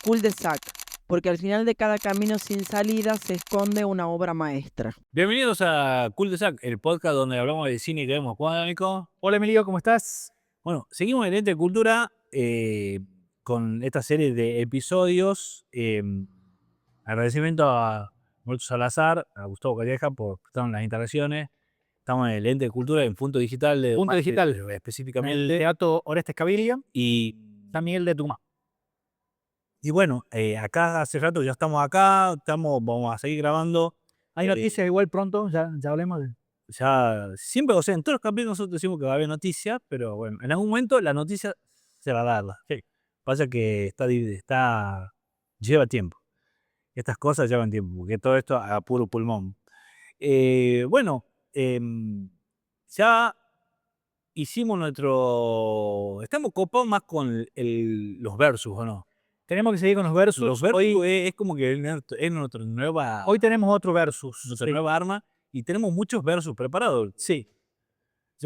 cul-de-sac, porque al final de cada camino sin salida se esconde una obra maestra. Bienvenidos a Cul-de-sac, el podcast donde hablamos de cine y creemos. ¿Cómo andas, Nico? Hola Emilio, ¿cómo estás? Bueno, seguimos en Lente de Cultura con esta serie de episodios. Agradecimiento a Roberto Salazar, a Gustavo Calleja por estar en las instalaciones. Estamos en el Lente de Cultura, en Punto Digital. Punto Digital. En específicamente. El Teatro Orestes Caviglia, Y San Miguel de Tucumán. bueno, acá hace rato ya estamos acá, vamos a seguir grabando. Hay noticias igual pronto, ya hablemos de... Ya siempre, o sea, en todos los capítulos nosotros decimos que va a haber noticias, pero bueno, en algún momento la noticia se va a dar. Sí. Pasa que lleva tiempo. Estas cosas llevan tiempo, porque todo esto a puro pulmón. Bueno, ya hicimos estamos copados más con los versus, ¿o no? Tenemos que seguir con los versus. Los versus es como que es nuestra nueva... Hoy tenemos otro versus. Nuestra nueva arma. Y tenemos muchos versus preparados. Sí.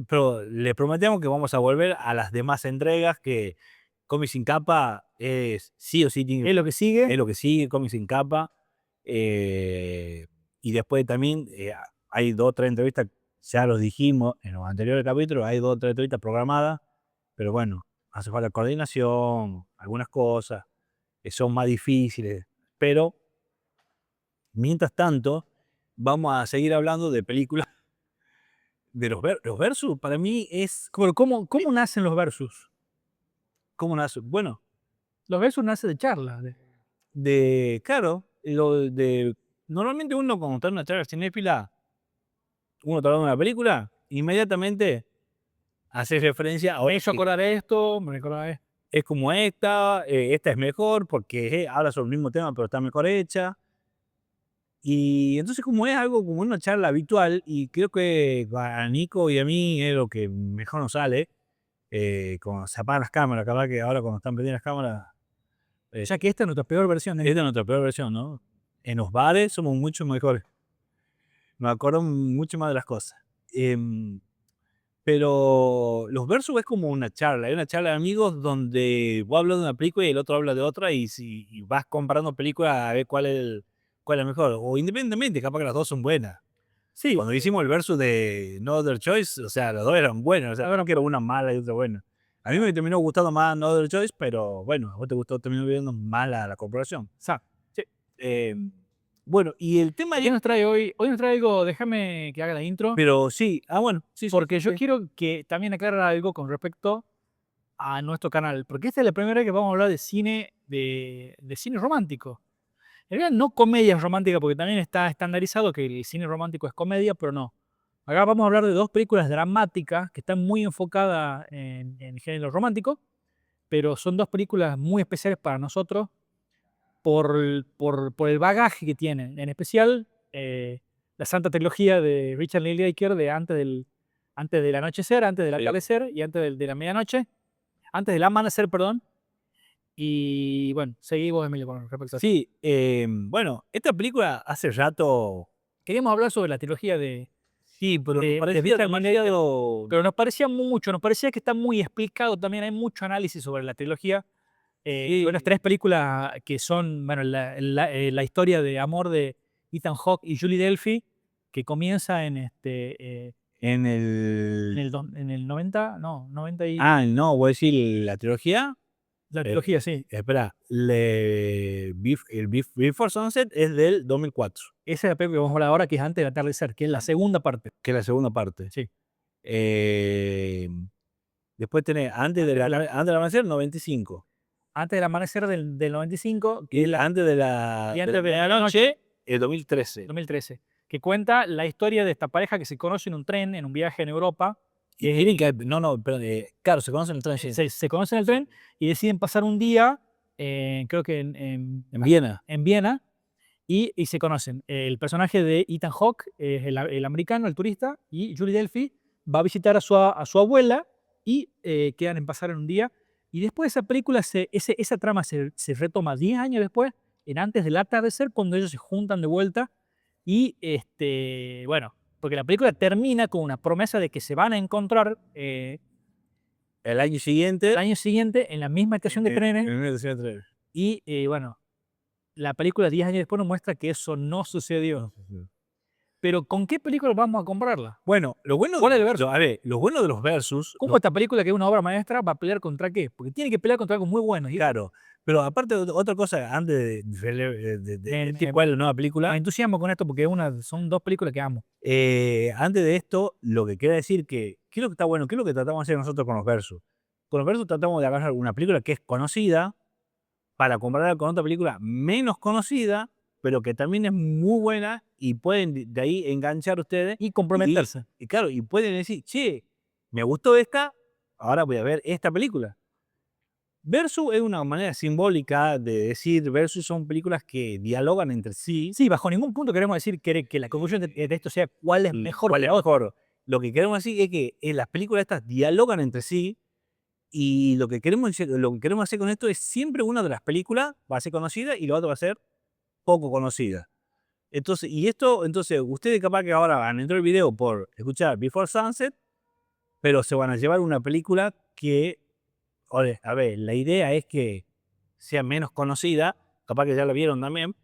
Pero les prometemos que vamos a volver a las demás entregas, que Cómics sin Capa es sí o sí. Es lo que sigue. Es lo que sigue, Cómics sin Capa. Y después también hay 2 o 3 entrevistas, ya los dijimos en los anteriores capítulos, hay 2 o 3 entrevistas programadas, pero bueno, hace falta coordinación, algunas cosas que son más difíciles. Pero, mientras tanto, vamos a seguir hablando de películas. De los versus, para mí es... ¿Cómo nacen los versus? ¿Cómo nace? Bueno, Los versus nacen de charlas. claro, normalmente uno cuando está en una charla cinéfila, uno está hablando de una película, inmediatamente hace referencia a... Me hizo acordar esto, me recordaba esto. Es como esta es mejor porque habla sobre el mismo tema, pero está mejor hecha. Y entonces como es algo como una charla habitual, y creo que a Nico y a mí es lo que mejor nos sale, cuando se apagan las cámaras, capaz que ahora cuando están prendidas las cámaras... Ya que esta es nuestra peor versión. Esta es nuestra peor versión, ¿no? En los bares somos mucho mejores. Me acuerdo mucho más de las cosas. Pero los versus es como una charla de amigos donde vos hablas de una película y el otro habla de otra, y vas comparando películas a ver cuál es la mejor. O independientemente, capaz que las dos son buenas. Sí. Cuando hicimos el versus de No Other Choice, o sea, las dos eran buenas. O sea, no que era una mala y otra buena. A mí me terminó gustando más No Other Choice, pero bueno, a vos te terminó viendo mal la corporación. Sí. Bueno, y el tema... ¿Qué nos trae hoy? Hoy nos trae algo, déjame que haga la intro. Pero sí, bueno. Sí, porque yo quiero que también aclarar algo con respecto a nuestro canal. Porque esta es la primera vez que vamos a hablar de cine, de cine romántico. En realidad no comedia romántica, porque también está estandarizado que el cine romántico es comedia, pero no. Acá vamos a hablar de 2 películas dramáticas que están muy enfocadas en género romántico, pero son 2 películas muy especiales para nosotros por el bagaje que tienen. En especial, la Santa Trilogía de Richard Linklater de antes del anochecer, antes del atardecer y antes de la medianoche. Antes del amanecer, perdón. Y bueno, seguimos, Emilio, con respecto a eso. Sí, bueno, esta película hace rato... Queríamos hablar sobre la trilogía de... Sí, pero pero nos parecía mucho, nos parecía que está muy explicado también, hay mucho análisis sobre la trilogía. Las 3 películas que son, bueno, la historia de amor de Ethan Hawke y Julie Delpy, que comienza en en el 90, no, 90 y... no, voy a decir la trilogía. La trilogía, sí. Espera, el Before Sunset es del 2004. Esa es la película que vamos a hablar ahora, que es Antes del atardecer, que es la segunda parte. Que es la segunda parte. Sí. Después tenés Antes del amanecer, 95. Antes del amanecer del 95. Y antes de la noche, el 2013. 2013. Que cuenta la historia de esta pareja que se conoce en un tren, en un viaje en Europa. Claro, se conocen en el tren. Se conocen en el tren y deciden pasar un día, creo que en Viena. En Viena, y se conocen. El personaje de Ethan Hawke es el americano, el turista, y Julie Delpy va a visitar a su abuela y quedan en pasar en un día. Y después de esa película, esa trama se retoma 10 años después, en Antes del atardecer, cuando ellos se juntan de vuelta. Y bueno, porque la película termina con una promesa de que se van a encontrar el año siguiente en la misma estación de trenes. Y bueno, la película 10 años después nos muestra que eso no sucedió. Pero ¿con qué película vamos a comprarla? Bueno, lo bueno, ¿Cuál es el versus? a ver, lo bueno de los versus, ¿Cómo esta película, que es una obra maestra, va a pelear contra qué? Porque tiene que pelear contra algo muy bueno. Y claro, pero aparte otra cosa, antes de decir cuál es la nueva película, me entusiasmo con esto porque son dos películas que amo. antes de esto, lo que quería decir que, ¿qué es lo que está bueno? ¿Qué es lo que tratamos de hacer nosotros con los versus? Con los versus tratamos de agarrar una película que es conocida para compararla con otra película menos conocida, pero que también es muy buena y pueden de ahí enganchar ustedes. Y comprometerse. Y claro, y pueden decir, che, me gustó esta, ahora voy a ver esta película. Versus es una manera simbólica de decir, versus son películas que dialogan entre sí. Sí, bajo ningún punto queremos decir que la conclusión de esto sea cuál es mejor ¿Cuál que es la otra. mejor? Lo que queremos decir es que las películas estas dialogan entre sí y lo que queremos hacer con esto es siempre una de las películas va a ser conocida y la otra va a ser poco conocida. Entonces, entonces, ustedes capaz que ahora van a entrar el video por escuchar Before Sunset, pero se van a llevar una película que, oye, a ver, la idea es que sea menos conocida, capaz que ya la vieron también,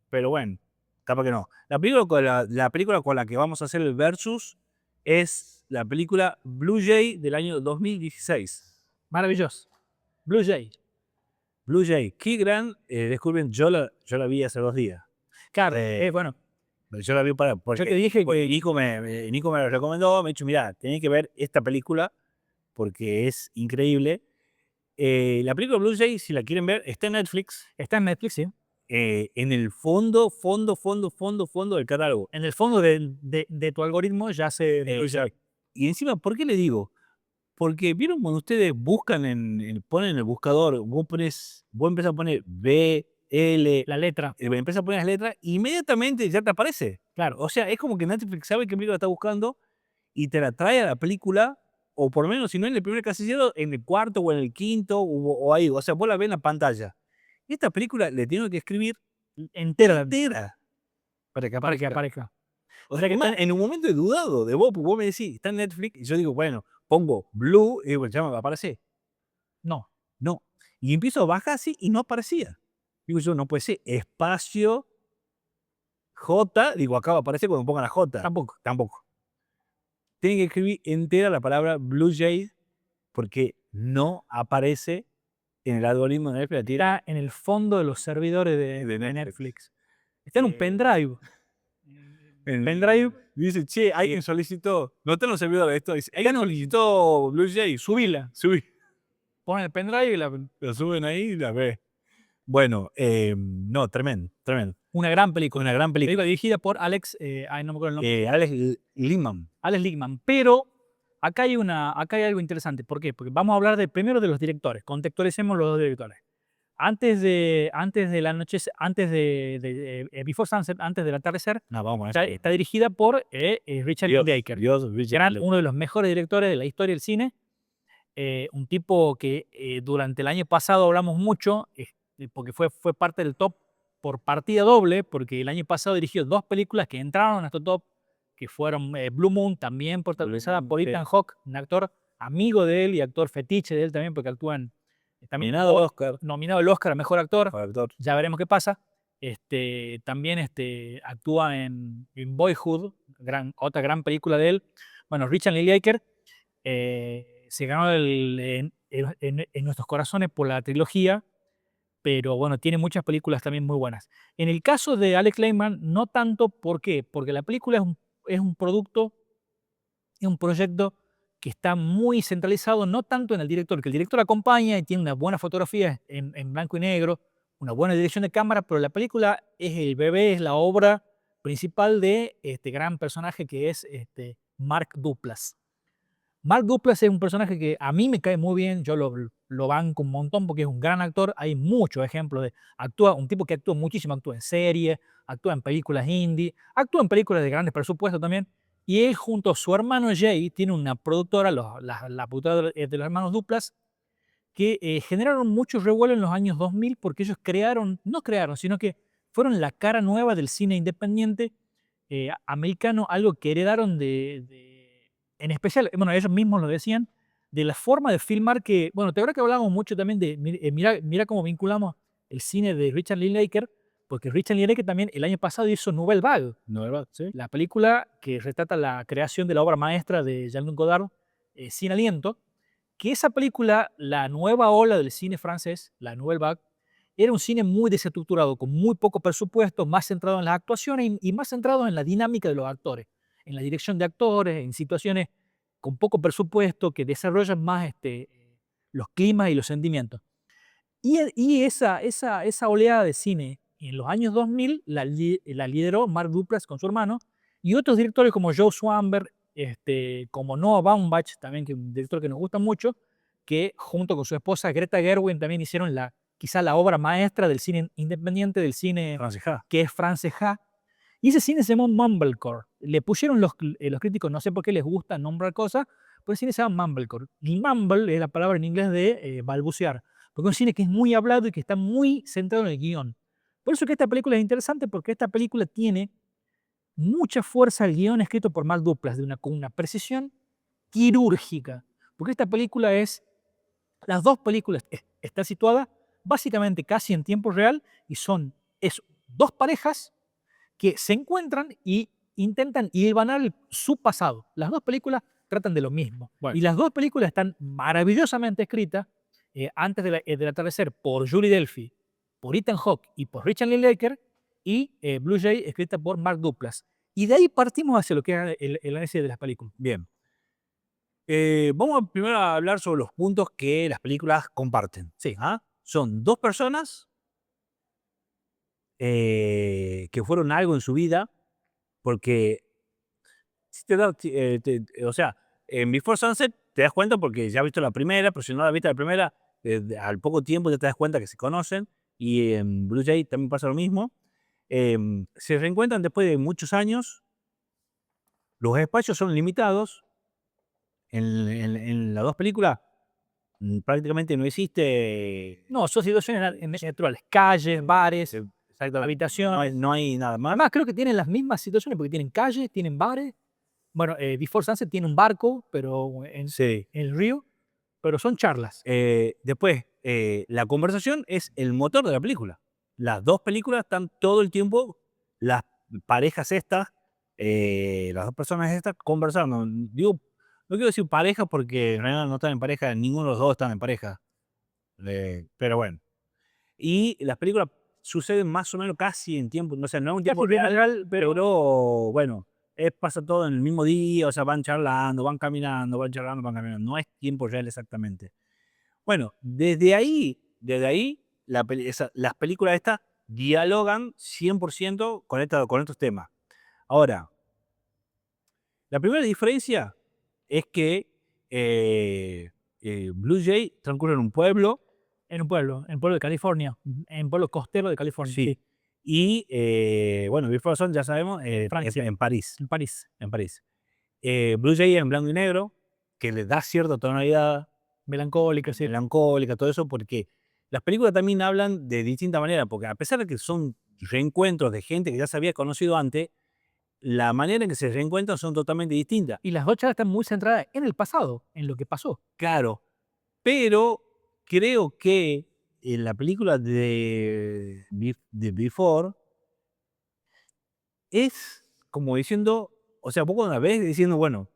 pero bueno, capaz que no. La película con la que vamos a hacer el versus es la película Blue Jay del año 2016. Maravilloso. Blue Jay. Blue Jay, qué gran disculpen, yo la vi hace 2 días. Claro, bueno, Yo la vi porque yo te dije porque que Nico me lo recomendó, me ha dicho, mira, tenés que ver esta película porque es increíble. La película Blue Jay, si la quieren ver, está en Netflix, está en Netflix, sí. en el fondo del catálogo. En el fondo de tu algoritmo ya se Blue Jay. Exacto. Y encima, ¿por qué le digo? Porque vieron cuando ustedes buscan ponen en el buscador, vos empezás a poner B, L, La letra. empiezas a poner las letras, inmediatamente ya te aparece. Claro. O sea, es como que Netflix sabe qué película está buscando y te la trae a la película, o por lo menos, si no en el primer casillero, en el cuarto o en el quinto, o ahí. O sea, vos la ves en la pantalla. Y esta película le tengo que escribir Entera. para que Para que aparezca. o sea, que en un momento he dudado de vos, porque vos me decís, está en Netflix, y yo digo, bueno, pongo Blue, y digo, ya me va a aparecer. No. No. Y empiezo a bajar así y no aparecía. Digo yo, no puede ser. Espacio J, digo, acá va a aparecer cuando pongan la J. Tampoco. Tienen que escribir entera la palabra Blue Jay porque no aparece en el algoritmo de Netflix. Está en el fondo de los servidores de Netflix. Está en un pendrive. En Pendrive. dice, che, alguien solicitó, no está en los servidores esto, dice, alguien solicitó Blue Jay, Subila. subí. Pon el pendrive y La suben ahí y la ve. Bueno, no, tremendo. una gran película. Una gran película. Película dirigida por Alex, no me acuerdo el nombre. Alex Liman. Alex Ligman. Pero acá hay algo interesante. ¿Por qué? Porque vamos a hablar primero de los directores. Contextualicemos los dos directores. Antes de la noche, antes de Before Sunset, antes del atardecer, No, vamos está dirigida por Richard Linklater. Uno de los mejores directores de la historia del cine. Un tipo que durante el año pasado hablamos mucho, porque fue parte del top por partida doble, porque el año pasado dirigió 2 películas que entraron a nuestro top, que fueron Blue Moon, también protagonizada por Ethan Hawke, un actor amigo de él y actor fetiche de él también, porque actúan también nominado al Oscar a Mejor Actor. Ya veremos qué pasa. También actúa en Boyhood, otra gran película de él. Bueno, Richard Linklater se ganó en nuestros corazones por la trilogía, pero bueno, tiene muchas películas también muy buenas. En el caso de Alex Lehman, no tanto. ¿Por qué? Porque la película es un producto, es un proyecto que está muy centralizado, no tanto en el director, que el director acompaña y tiene una buena fotografía en blanco y negro, una buena dirección de cámara, pero la película es el bebé, es la obra principal de este gran personaje que es Mark Duplass. Mark Duplass es un personaje que a mí me cae muy bien, yo lo banco un montón porque es un gran actor. Hay muchos ejemplos de un tipo que actúa muchísimo, actúa en series, actúa en películas indie, actúa en películas de grandes presupuestos también. Y él junto a su hermano Jay tiene una productora, la productora de los hermanos Duplass, que generaron mucho revuelo en los años 2000 porque ellos sino que fueron la cara nueva del cine independiente americano, algo que heredaron en especial, bueno, ellos mismos lo decían, de la forma de filmar que, bueno, te habrá que hablábamos mucho también de, mira cómo vinculamos el cine de Richard Linklater, porque Richard Linklater también el año pasado hizo Nouvelle Vague, ¿No verdad? Sí. la película que retrata la creación de la obra maestra de Jean-Luc Godard, Sin Aliento, que esa película, la nueva ola del cine francés, la Nouvelle Vague, era un cine muy desestructurado, con muy poco presupuesto, más centrado en las actuaciones y más centrado en la dinámica de los actores, en la dirección de actores, en situaciones con poco presupuesto que desarrollan más los climas y los sentimientos. Y esa oleada de cine en los años 2000 la lideró Mark Duplass con su hermano y otros directores como Joe Swanberg, como Noah Baumbach, también que es un director que nos gusta mucho, que junto con su esposa Greta Gerwig también hicieron quizá la obra maestra del cine independiente, del cine Frances Ha. que es Frances Ha. Y ese cine se llamó Mumblecore. Le pusieron los críticos, no sé por qué les gusta nombrar cosas, pero el cine se llama Mumblecore. Y mumble es la palabra en inglés de balbucear, porque es un cine que es muy hablado y que está muy centrado en el guión. Por eso que esta película es interesante, porque esta película tiene mucha fuerza al guión escrito por Mark Duplass, con una precisión quirúrgica. Porque esta película las dos películas están situadas básicamente casi en tiempo real y es dos parejas que se encuentran y intentan hilvanar su pasado. Las dos películas tratan de lo mismo. Bueno. Y las dos películas están maravillosamente escritas antes del atardecer por Julie Delpy, por Ethan Hawke y por Richard Linklater, y Blue Jay escrita por Mark Duplass. Y de ahí partimos hacia lo que es el análisis de las películas. Bien. Vamos primero a hablar sobre los puntos que las películas comparten. Sí. ¿Ah? Son dos personas que fueron algo en su vida, porque si o sea, en Before Sunset te das cuenta porque ya has visto la primera, pero si no la viste la primera, al poco tiempo ya te das cuenta que se conocen, y en Blue Jay también pasa lo mismo. Se reencuentran después de muchos años, los espacios son limitados, en las dos películas prácticamente no existe. No, son situaciones naturales. Calles, bares, Exactamente. habitaciones. No hay nada más. Además, creo que tienen las mismas situaciones porque tienen calles, tienen bares. Bueno, Before Sunset tiene un barco, pero en Sí. el río, pero son charlas. Después, la conversación es el motor de la película. Las dos películas están todo el tiempo, las parejas estas, las dos personas estas, conversando. Digo, no quiero decir pareja porque en realidad no están en pareja, ninguno de los dos están en pareja. Pero bueno. Y las películas suceden más o menos casi en tiempo, no sé, no es un tiempo real, pero bueno, pasa todo en el mismo día, o sea, van charlando, van caminando, van charlando, van caminando. No es tiempo real exactamente. Bueno, desde ahí las películas estas dialogan 100% con estos temas. Ahora, la primera diferencia es que Blue Jay transcurre en un pueblo. En un pueblo de California, en un pueblo costero de California. Sí. Y bueno, Before Sun ya sabemos, Francia. en París. En París. En París. Blue Jay en blanco y negro, que le da cierta tonalidad Melancólica, sí. melancólica, todo eso, porque las películas también hablan de distinta manera, porque a pesar de que son reencuentros de gente que ya se había conocido antes, la manera en que se reencuentran son totalmente distintas. Y las dos charlas están muy centradas en el pasado, en lo que pasó. Claro, pero creo que en la película de Before es como diciendo, o sea, poco una vez diciendo, bueno,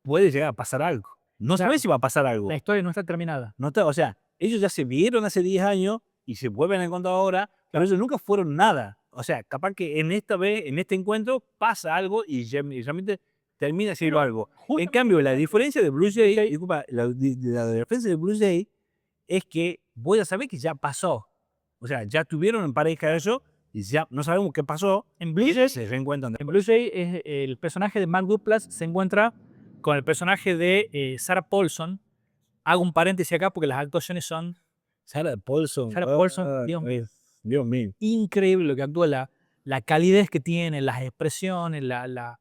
puede llegar a pasar algo. No Claro. sabes si va a pasar algo. La historia no está terminada. No está, o sea, ellos ya se vieron hace 10 años y se vuelven a encontrar ahora, pero ellos nunca fueron nada. O sea, capaz que en este encuentro pasa algo y realmente termina siendo algo. En cambio, la diferencia de Blue Jay, disculpa, la diferencia de Blue Jay es que voy a saber que ya pasó. O sea, ya tuvieron en pareja eso y ya no sabemos qué pasó. En Blue Jay, Se reencuentran. en Blue Jay el personaje de Mark Duplass se encuentra con el personaje de Sarah Paulson. Hago un paréntesis acá porque las actuaciones son Sarah Paulson. Dios mío. increíble lo que actúa, la calidez que tiene, las expresiones, la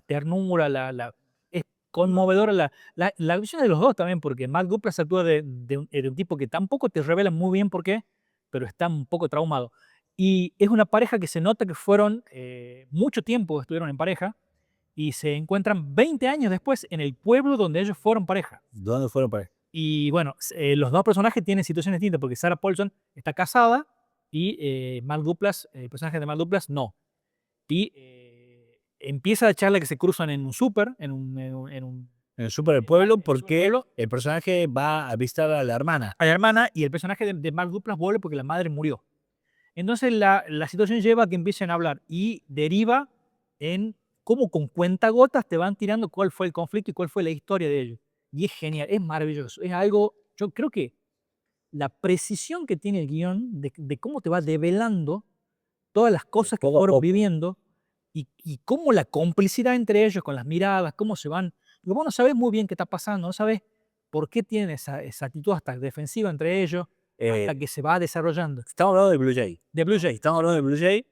ternura, es conmovedora la visión de los dos también, porque Mark Duplass actúa de un tipo que tampoco te revela muy bien por qué, pero está un poco traumado. Y es una pareja que se nota que fueron mucho tiempo estuvieron en pareja y se encuentran 20 años después en el pueblo donde ellos fueron pareja. ¿Dónde fueron pareja? Y bueno, los dos personajes tienen situaciones distintas porque Sarah Paulson está casada y Mark Duplass, el personaje de Mark Duplass, no. Y empieza la charla que se cruzan en un súper, en En el súper del pueblo, en el súper porque pueblo. el personaje va a visitar a la hermana. A la hermana, y el personaje de Mark Duplass vuelve porque la madre murió. Entonces la situación lleva a que empiecen a hablar y deriva en cómo con cuentagotas te van tirando cuál fue el conflicto y cuál fue la historia de ellos. Y es genial, es maravilloso. Es algo, yo creo que la precisión que tiene el guión de cómo te va develando todas las cosas que Poco a fueron poco. viviendo y cómo la complicidad entre ellos con las miradas, cómo se van. Porque vos no sabés muy bien qué está pasando, no sabés por qué tienen esa actitud hasta defensiva entre ellos, Eh, hasta que se va desarrollando. Estamos hablando de Blue Jay. De Blue Jay. Estamos hablando de Blue Jay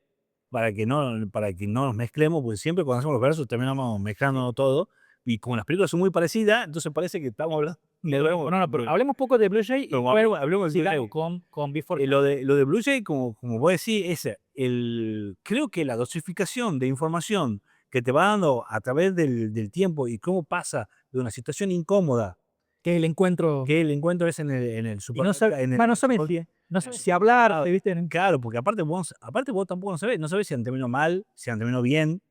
para que no nos mezclemos, porque siempre cuando hacemos los versos terminamos mezclando todo. Y como las películas son muy parecidas, entonces parece que estamos hablando. No, pero hablemos un poco de Blue Jay y Pero luego hablemos de Blue sigamos Jay. con Before. Lo de Blue Jay, como vos decís, creo que la dosificación de información que te va dando a través del tiempo y cómo pasa de una situación incómoda, Que el encuentro. que el encuentro es en el Y no supermercado. sabes no sabes si hablar, ¿viste? Claro, porque aparte vos tampoco no sabés si han terminado mal, si han terminado bien,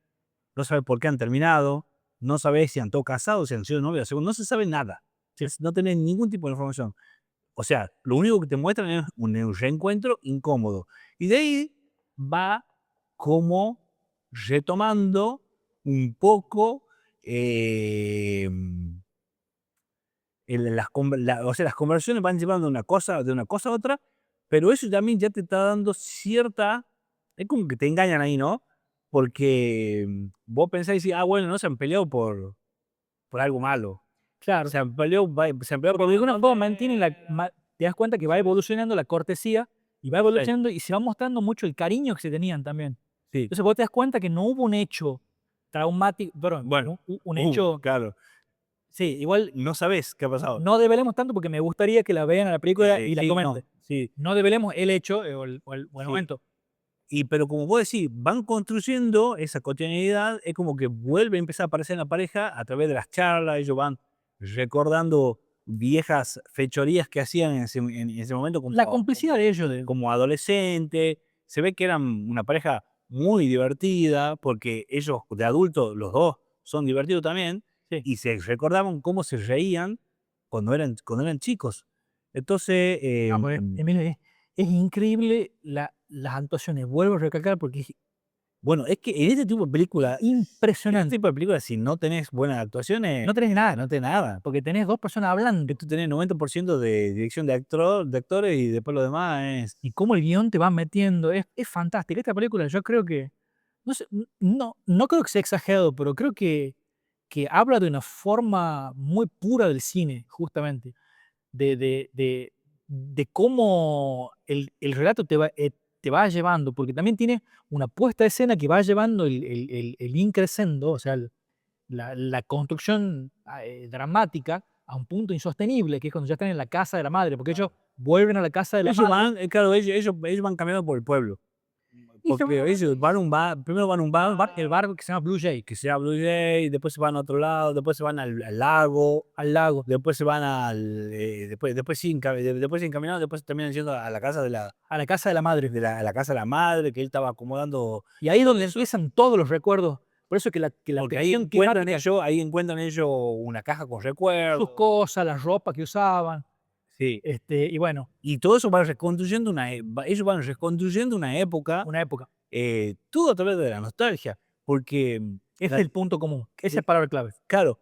no sabés por qué han terminado, no sabés si han estado casados, si han sido novios, no se sabe nada. No tenés ningún tipo de información. O sea, lo único que te muestran es un reencuentro incómodo. Y de ahí va como retomando un poco o sea, las conversaciones van llevando de una cosa a otra, pero eso también ya te está dando cierta. Es como que te engañan ahí, ¿no? Porque vos pensáis, bueno, no se han peleado por algo malo. Claro. Se han peleado Porque de alguna forma mantienen te das cuenta que va evolucionando la cortesía y va evolucionando y se va mostrando mucho el cariño que se tenían también. Sí. Entonces vos te das cuenta que no hubo un hecho traumático, Bueno, un hecho. claro. Sí, igual No sabés qué ha pasado. no develemos tanto porque me gustaría que la vean a la película y la Sí, comenten. sí. No develemos el hecho o el Sí. momento. Pero como vos decís, van construyendo esa cotidianidad, es como que vuelve a empezar a aparecer en la pareja a través de las charlas, ellos van recordando viejas fechorías que hacían en ese momento La complicidad de ellos. como adolescente. Se ve que eran una pareja muy divertida, porque ellos de adultos, los dos, son divertidos también, Sí. y se recordaban cómo se reían cuando eran chicos. Entonces, Emilio, es increíble las actuaciones. Vuelvo a recalcar porque es bueno, es que en este tipo de películas, impresionante. si no tenés buenas actuaciones, No tenés nada, no tenés nada. porque tenés dos personas hablando. Tú tenés 90% de dirección de actores y después lo demás es. Y cómo el guión te va metiendo. Es fantástica. Esta película yo creo que, no sé, no creo que sea exagerado, pero creo que habla de una forma muy pura del cine, justamente. De cómo el relato te va llevando, porque también tiene una puesta de escena que va llevando el increscendo, o sea, la construcción dramática a un punto insostenible, que es cuando ya están en la casa de la madre, porque ellos vuelven a la casa de la Ellos madre. van, claro, ellos van caminando por el pueblo. Porque ellos van a un bar, primero van a un bar, El bar que se llama Blue Jay, que sea Blue Jay, después se van a otro lado, después se van al lago, después se van después siguen caminando, después terminan yendo a la casa a la casa de la madre. a la casa de la madre, que él estaba acomodando. Y ahí es donde empiezan todos los recuerdos. Por eso que la Porque ahí tensión temática, ahí encuentran ellos una caja con recuerdos. sus cosas, la ropa que usaban, Sí. y bueno, Y todo eso va reconstruyendo ellos van reconstruyendo una época, una época. todo a través de la nostalgia. Porque, Ese es el punto común. Esa es palabra clave. claro,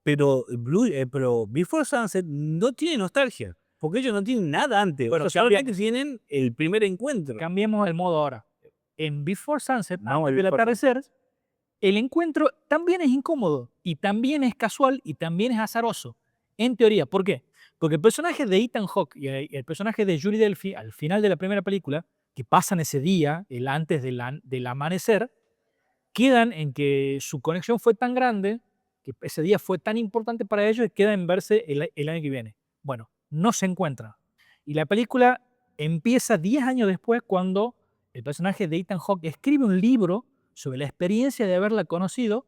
pero Before Sunset no tiene nostalgia. Porque ellos no tienen nada antes. Bueno, Solamente tienen el primer encuentro. Cambiemos el modo ahora. En Before Sunset, Vamos al antes del Before atardecer, el encuentro también es incómodo, y también es casual, y también es azaroso. En teoría, ¿por qué? Porque el personaje de Ethan Hawke y el personaje de Julie Delphi, al final de la primera película, que pasan ese día, el antes del amanecer, quedan en que su conexión fue tan grande, que ese día fue tan importante para ellos, que queda en verse el año que viene. Bueno, no se encuentran. Y la película empieza 10 años después, cuando el personaje de Ethan Hawke escribe un libro sobre la experiencia de haberla conocido,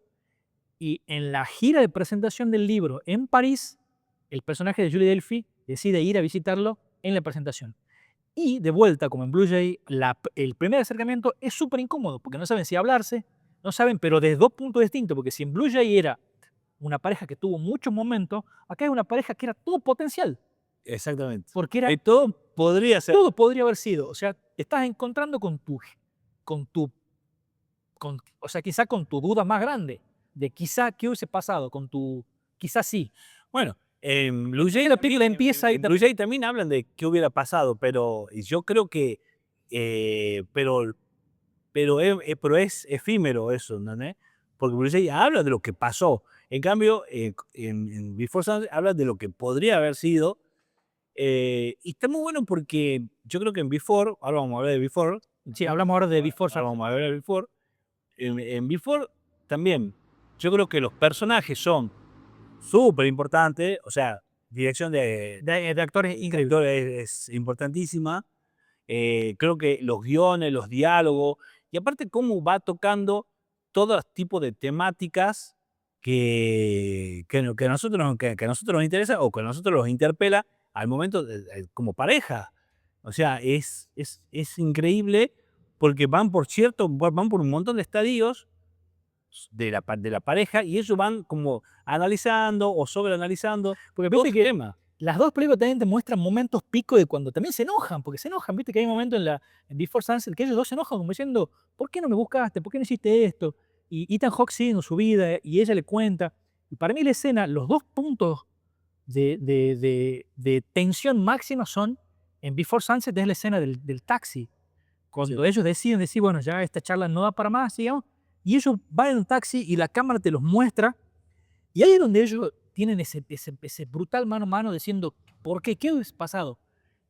y en la gira de presentación del libro en París, el personaje de Julie Delphi decide ir a visitarlo en la presentación. Y de vuelta, como en Blue Jay, el primer acercamiento es súper incómodo, porque no saben si hablarse, no saben, pero desde dos puntos distintos, porque si en Blue Jay era una pareja que tuvo muchos momentos, acá hay una pareja que era todo potencial, Exactamente. porque era Todo podría ser. todo podría haber sido. O sea, te estás encontrando con tu, o sea, quizá con tu duda más grande de quizá qué hubiese pasado, con tu, quizá sí. Bueno, en Blue Jay, La película empieza y en Blue Jay también hablan de qué hubiera pasado, pero yo creo que, pero es efímero eso, ¿entendés? Porque Blue Jay habla de lo que pasó. En cambio, en Before Sunset habla de lo que podría haber sido. Y está muy bueno porque yo creo que en Before, ahora vamos a hablar de Before, Sí, hablamos ahora de Before ahora Sunset. vamos a hablar de Before. En Before también, yo creo que los personajes son súper importantes, o sea, dirección De actores increíbles. es importantísima. Creo que los guiones, los diálogos, y aparte cómo va tocando todo tipo de temáticas que a nosotros nos interesa o que a nosotros nos interpela al momento como pareja. O sea, es increíble porque van por un montón de estadios de la pareja y ellos van como analizando o sobreanalizando Porque todo viste el que tema. las dos películas también te muestran momentos pico de cuando también se enojan, porque se enojan, viste que hay momentos en Before Sunset que ellos dos se enojan como diciendo, ¿por qué no me buscaste? ¿Por qué no hiciste esto? Y Ethan Hawke sigue en su vida y ella le cuenta. Y para mí la escena, los dos puntos de tensión máxima son en Before Sunset, es la escena del taxi. Cuando ellos deciden decir, bueno, ya esta charla no da para más, digamos, y ellos van en un taxi y la cámara te los muestra, y ahí es donde ellos tienen ese brutal mano a mano diciendo, ¿por qué? ¿Qué hubiese pasado?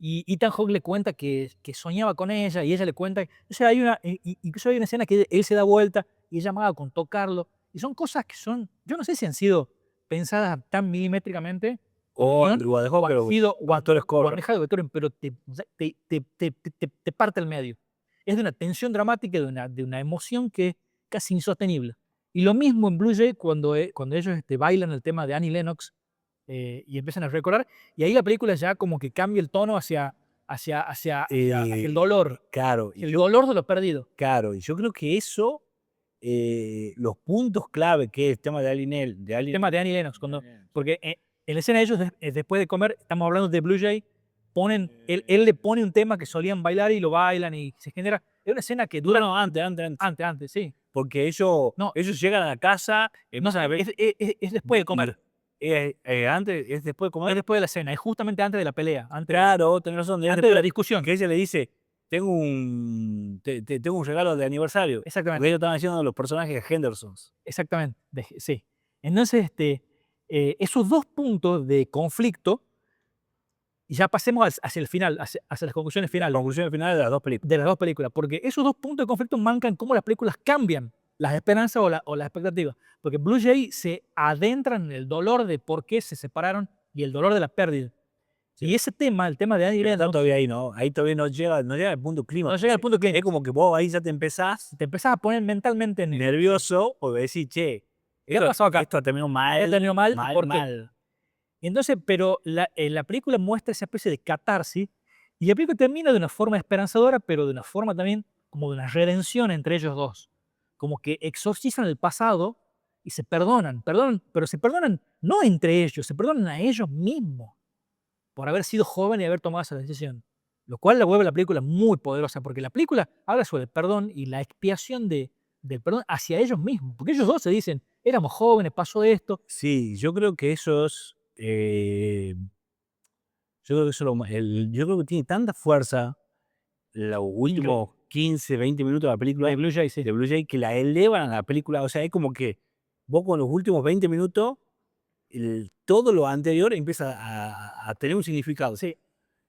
Y Ethan Hawke le cuenta que soñaba con ella y ella le cuenta, o sea, incluso hay una escena que él se da vuelta y ella amaga con tocarlo, y son cosas que son, yo no sé si han sido pensadas tan milimétricamente, O ¿no? dejó, o han pero sido, actores o han cobran. dejado de Beethoven, pero te parte el medio. Es de una tensión dramática, de una emoción que es casi insostenible. Y lo mismo en Blue Jay cuando ellos bailan el tema de Annie Lennox y empiezan a recordar, y ahí la película ya como que cambia el tono hacia el dolor, Claro, el dolor de lo perdido. claro, y yo creo que eso, los puntos clave que es el tema de El tema de Annie Lennox, porque en la escena de ellos después de comer, estamos hablando de Blue Jay, él le pone un tema que solían bailar y lo bailan y se genera, es una escena que dura No, antes. antes, sí. Porque ellos, No, ellos llegan a la casa, no, empiezan a ver. es después de comer. Antes, es después de Es comer. después de la cena, es justamente antes de la pelea, Claro, tenés razón. antes de la discusión. Que ella le dice, tengo un regalo de aniversario. Porque Exactamente, ellos estaban haciendo los personajes Hendersons. exactamente, sí. Entonces, esos dos puntos de conflicto, y ya pasemos hacia el final, hacia las conclusiones La finales conclusión final de las dos películas. de las dos películas, porque esos dos puntos de conflicto marcan cómo las películas cambian las esperanzas o las expectativas. Porque Blue Jay se adentran en el dolor de por qué se separaron y el dolor de la pérdida. Sí. Y ese tema, el tema de Annie Pero está Lennox, todavía ahí, ¿no? Ahí todavía no llega al punto clima. no llega al punto que Es como que vos ahí ya te empezás te empezás a poner mentalmente nervioso o decís, che, ¿qué ha pasado acá? esto terminó mal. Ha terminado mal, ¿por qué? mal. Entonces, pero la película muestra esa especie de catarsis y la película termina de una forma esperanzadora, pero de una forma también como de una redención entre ellos dos. Como que exorcizan el pasado y se perdonan, pero se perdonan no entre ellos, se perdonan a ellos mismos por haber sido jóvenes y haber tomado esa decisión. Lo cual la vuelve la película muy poderosa, porque la película habla sobre el perdón y la expiación del perdón hacia ellos mismos. Porque ellos dos se dicen, éramos jóvenes, pasó esto. Sí, yo creo que esos. Yo creo que yo creo que tiene tanta fuerza los últimos 15, 20 minutos de la película De Blue Jay, sí. de Blue Jay que la elevan a la película. O sea, es como que vos con los últimos 20 minutos, todo lo anterior empieza a tener un significado. Sí.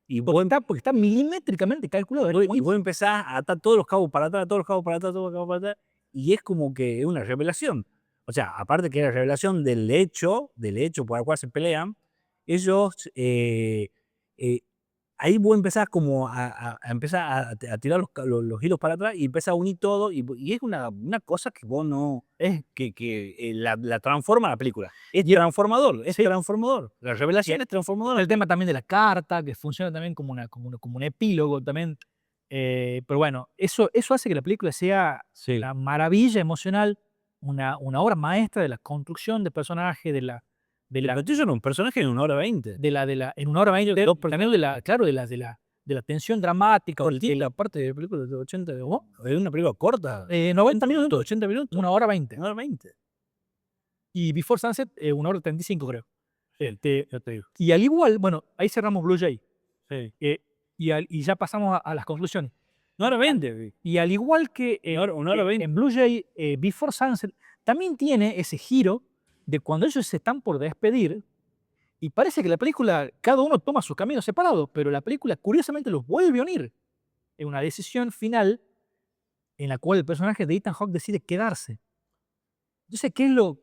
Y vos, Porque está milimétricamente calculado. y vos empezás a atar todos los cabos para atrás, todos los cabos para atrás, todos los cabos para atrás. Y es como que es una revelación. O sea, aparte que es la revelación del hecho por el cual se pelean, ellos ahí vos empezás como empezar a tirar los hilos para atrás y empezás a unir todo y es una cosa que vos no, es que la transforma la película. Es transformador, es Sí. transformador. La revelación es transformadora. El tema también de la carta, que funciona también como un epílogo también. Pero bueno, eso hace que la película sea Sí. una maravilla emocional, una obra maestra de la construcción de personajes, Le metieron un personaje en 1 hora 20. en una hora veinte, también claro, de la tensión dramática, de la parte de la película de 80 de Es una película corta. 90 minutos, 80 minutos. 1 hora 20. 1 hora 20. Y Before Sunset, 1 hora 35, creo. Ya te digo. Y al igual, bueno, ahí cerramos Blue Jay. Sí. Y ya pasamos a las conclusiones. 1 hora 20. Y al igual que 1 hora 20. en Blue Jay, Before Sunset también tiene ese giro de cuando ellos se están por despedir y parece que la película, cada uno toma sus caminos separados, pero la película curiosamente los vuelve a unir en una decisión final en la cual el personaje de Ethan Hawke decide quedarse. Entonces,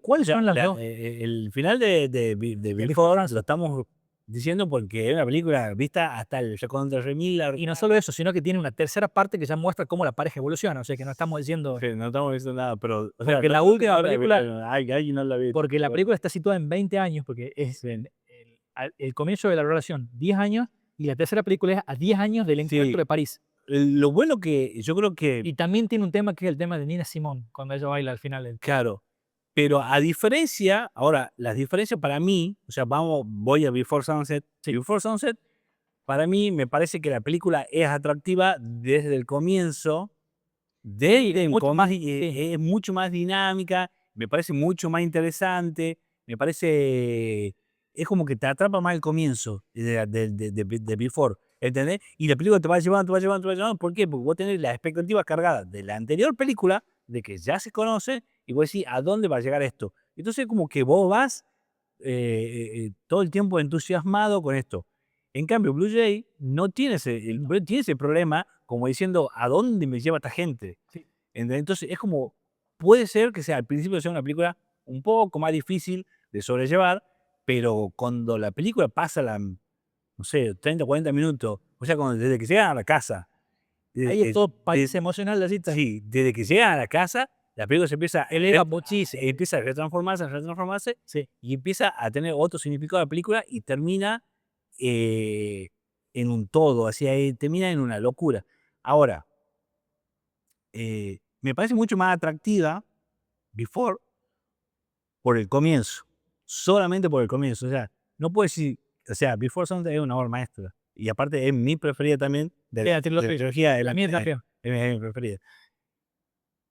¿cuáles son las dos? El final de Before lo estamos diciendo porque es una película vista hasta el recontra remil. Y no solo eso, sino que tiene una tercera parte que ya muestra cómo la pareja evoluciona. O sea, que no estamos diciendo... Sí, no estamos diciendo nada, pero... Porque la última película... Alguien no la vi. Porque la película está situada en 20 años, porque es el comienzo de la relación, 10 años, y la tercera película es a 10 años del encuentro de París. Lo bueno que yo creo que... Y también tiene un tema que es el tema de Nina Simone, cuando ella baila al final. Claro. Pero a diferencia, ahora, las diferencias para mí, o sea, voy a Before Sunset. Before Sunset, para mí, me parece que la película es atractiva desde el comienzo. Es mucho más dinámica, me parece mucho más interesante, me parece, es como que te atrapa más el comienzo de Before, ¿entendés? Y la película te va llevando, ¿por qué? Porque vos tenés las expectativas cargadas de la anterior película, de que ya se conoce, y vos decís, ¿a dónde va a llegar esto? Entonces como que vos vas todo el tiempo entusiasmado con esto. En cambio, Blue Jay no tiene tiene ese problema como diciendo, ¿a dónde me lleva esta gente? Sí. Entonces es como, puede ser que sea al principio sea una película un poco más difícil de sobrellevar, pero cuando la película pasa no sé, 30, 40 minutos, o sea, desde que llegan a la casa. Ahí es todo país emocional la cita. Sí, desde que llegan a la casa, la película se empieza Eleva muchísimo. empieza a retransformarse, Sí. y empieza a tener otro significado la película y termina en un todo, así, termina en una locura. Ahora, me parece mucho más atractiva Before por el comienzo, solamente por el comienzo. O sea, no puedo decir, o sea, Before Sunset es una obra maestra. Y aparte es mi preferida también de la trilogía de la mía también. es mi preferida.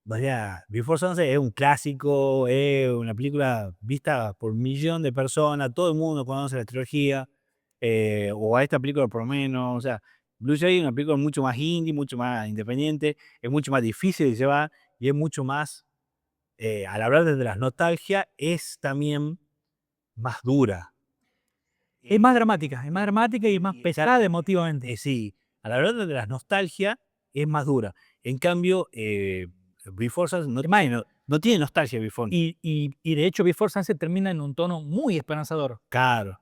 O sea, Before Sunset es un clásico, es una película vista por 1.000.000 de personas, todo el mundo conoce la trilogía, o a esta película por lo menos. O sea, Blue Jay es una película mucho más indie, mucho más independiente, es mucho más difícil de llevar y es mucho más, al hablar desde la nostalgia, es también más dura. Es más dramática y más pesada emotivamente. Sí, al hablar desde la nostalgia, es más dura. En cambio, Before Sunset no tiene nostalgia Before. Y de hecho Before Sunset termina en un tono muy esperanzador. Claro.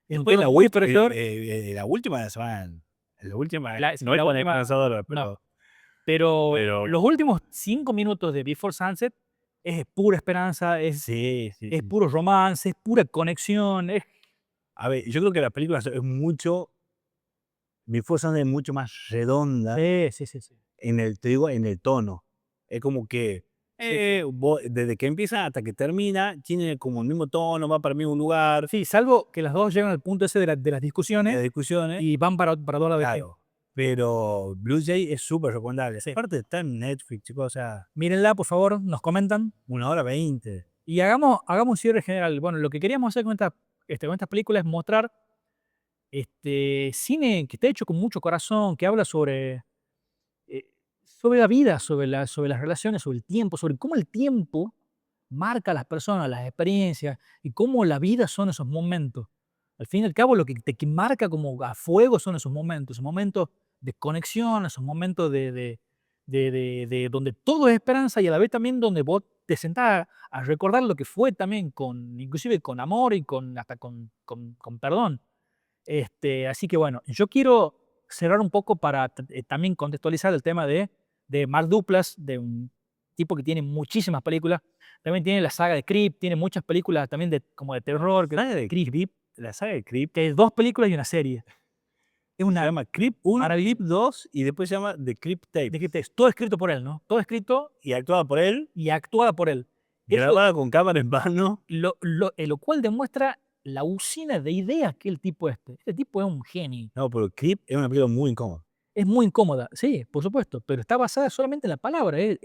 Después la última no es tan esperanzadora, pero los últimos 5 minutos de Before Sunset es pura esperanza, es puro romance, es pura conexión. A ver, yo creo que la película es mucho, Before Sunset es mucho más redonda Sí. en el tono. Es como que desde que empieza hasta que termina, tiene como el mismo tono, va para el mismo lugar. Sí, salvo que las dos llegan al punto ese de las discusiones y van para dos lados de claro. Pero Blue Jay es súper recomendable. Aparte está en Netflix, chicos, o sea, mírenla, por favor, nos comentan. 1 hora 20. Y hagamos un cierre general. Bueno, lo que queríamos hacer con estas películas es mostrar cine que está hecho con mucho corazón, que habla sobre la vida, sobre las relaciones, sobre el tiempo, sobre cómo el tiempo marca a las personas, las experiencias, y cómo la vida son esos momentos. Al fin y al cabo, lo que te marca como a fuego son esos momentos de conexión, esos momentos de donde todo es esperanza y a la vez también donde vos te sentás a recordar lo que fue también, inclusive con amor y hasta con perdón. Así que bueno, yo quiero cerrar un poco para también contextualizar el tema de Mark Duplass, de un tipo que tiene muchísimas películas. También tiene la saga de Creep, tiene muchas películas también como de terror. La saga de Creep, la saga de Creep, Que es 2 películas y una serie. Es se una llama Creep 1, maravilla. Creep 2 y después se llama The Creep Tape. De Creep Tapes. Todo escrito por él, ¿no? Todo escrito Y actuada por él, y actuada por él. Eso, grabada con cámara en mano. lo cual demuestra la usina de ideas que el tipo Este tipo es un genio. No, pero Creep es una película muy incómoda. Es muy incómoda, sí, por supuesto, pero está basada solamente en la palabra, es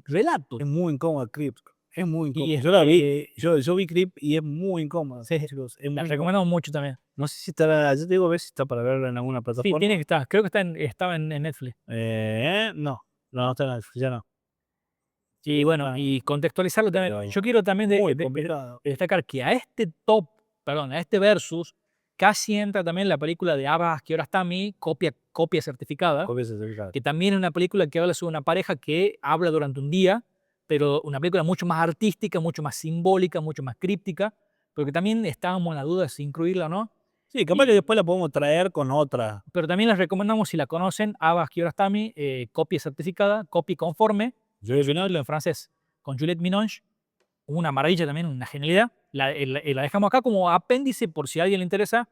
relato. Es muy incómoda Creep. Es muy incómoda. Y Yo la vi, yo vi Creep y es muy incómoda. Sí, chicos, es la muy incómoda. recomendamos mucho también. No sé si estará, yo te digo, a ver si está para verla en alguna Sí, plataforma. tiene que estar, creo que estaba en Netflix. No está en Netflix, ya no. Y bueno, y contextualizarlo también. Pero Yo quiero también muy complicado. destacar que a este versus, casi entra también la película de Abbas Kiarostami, copia certificada, Copias certificadas. que también es una película que habla sobre una pareja que habla durante un día, pero una película mucho más artística, mucho más simbólica, mucho más críptica, pero que también estábamos en la duda de si incluirla o no. Sí, capaz que después la podemos traer con otra. Pero también les recomendamos, si la conocen, Abbas Kiarostami, copia certificada, copia conforme, Yo al final lo en francés, con Juliette Binoche, una maravilla también, una genialidad. La dejamos acá como apéndice por si a alguien le interesa.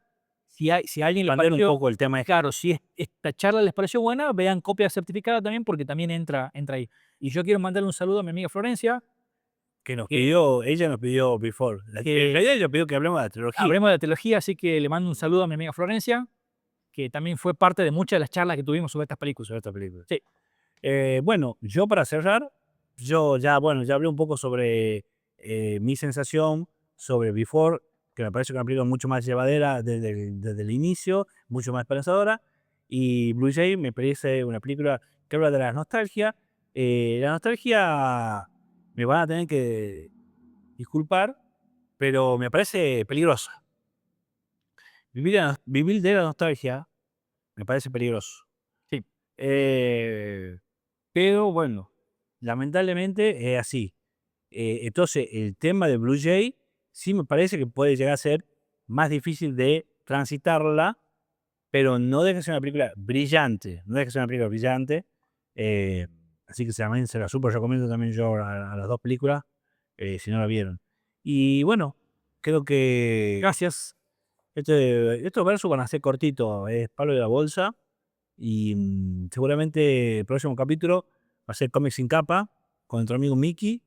Si a alguien le expandir un pareció, poco el tema. claro, si esta charla les pareció buena, vean copia certificada también, porque también entra ahí. Y yo quiero mandarle un saludo a mi amiga Florencia. Que nos que- pidió, ella nos pidió Before. que- En realidad ella pidió que hablemos de la trilogía. Hablemos de la trilogía, así que le mando un saludo a mi amiga Florencia, que también fue parte de muchas de las charlas que tuvimos sobre estas películas. Sobre esta película. Sí. Bueno, yo para cerrar, ya hablé un poco sobre mi sensación sobre Before, que me parece que es una película mucho más llevadera desde el inicio, mucho más esperanzadora. Y Blue Jay me parece una película que habla de la nostalgia. La nostalgia me van a tener que disculpar, pero me parece peligrosa. Vivir de la nostalgia me parece peligroso. Sí. Pero bueno, lamentablemente es así. Entonces, el tema de Blue Jay sí me parece que puede llegar a ser más difícil de transitarla, pero no deja de ser una película brillante. No deja de ser una película brillante. Así que también se la super recomiendo también yo a las dos películas, si no la vieron. Y bueno, creo que Gracias. estos versos van a ser cortitos. Es Palo de la Bolsa. Y seguramente el próximo capítulo va a ser Cómics sin capa con nuestro amigo Mickey.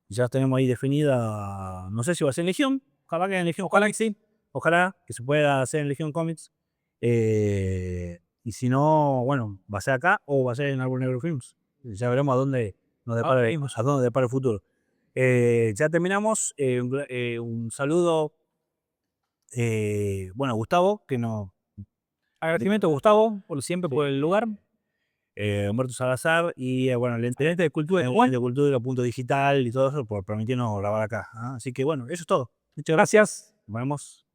Ya tenemos ahí definida, no sé si va a ser en Legión, ojalá que en Legión, ojalá que sí, ojalá que se pueda hacer en Legión Comics. Y si no, bueno, va a ser acá o va a ser en Árbol Negro Films. Ya veremos a dónde nos depara, a dónde depara el futuro. Ya terminamos. Un saludo, bueno, a Gustavo, que nos Agradecimiento a Gustavo siempre por el lugar. Humberto Salazar y bueno, el intendente de Cultura, de Cultura, Punto Digital y todo eso por permitirnos grabar acá. Así que bueno, eso es todo. Muchas gracias. Nos vemos.